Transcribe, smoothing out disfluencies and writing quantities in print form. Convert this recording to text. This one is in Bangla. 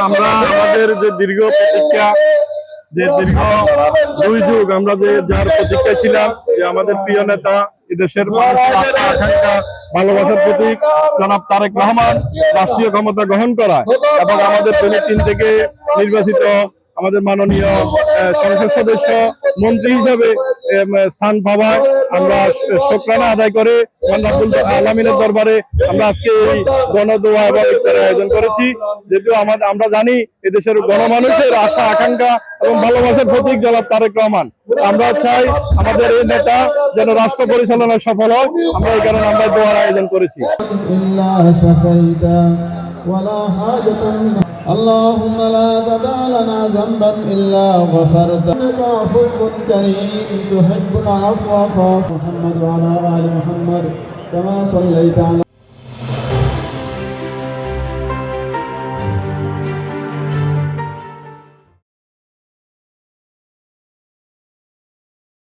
আমরা আমাদের যে দীর্ঘ প্রতীক্ষা, যে দীর্ঘ 2 যুগ আমরা যে যার প্রতীক্ষা ছিলাম, যে আমাদের প্রিয় নেতা, এদেশের মানুষের আশা আকাঙ্ক্ষা ভালোবাসার প্রতীক জনাব তারেক রহমান রাষ্ট্রীয় ক্ষমতা গ্রহণ করা এবং আমাদের ফিলিস্তিন থেকে নির্বাচিত আমাদের মাননীয় সংসদ সদস্য মন্ত্রী হিসাবে স্থান পাওয়ায় আমরা শুকরানা আদায় করে রব্বুল আলামিনের দরবারে আমরা আজকে এই গণদোয়া এবং ইফতারের আয়োজন করেছি। যেহেতু আমরা জানি এদেশের গণমানুষের আশা আকাঙ্ক্ষা এবং ভালোবাসার প্রতীক জনাব তারেক রহমান, আমরা চাই আমাদের এই নেতা যেন রাষ্ট্র পরিচালনায় সফল হয়। আমরা এই কারণে আমরা দোয়ার আয়োজন করেছি। اللهم لا تدع لنا ذنبا إلا غفرته إنك عفو كريم تحب العفو فاعف. محمد وعلى آل محمد كما صليت على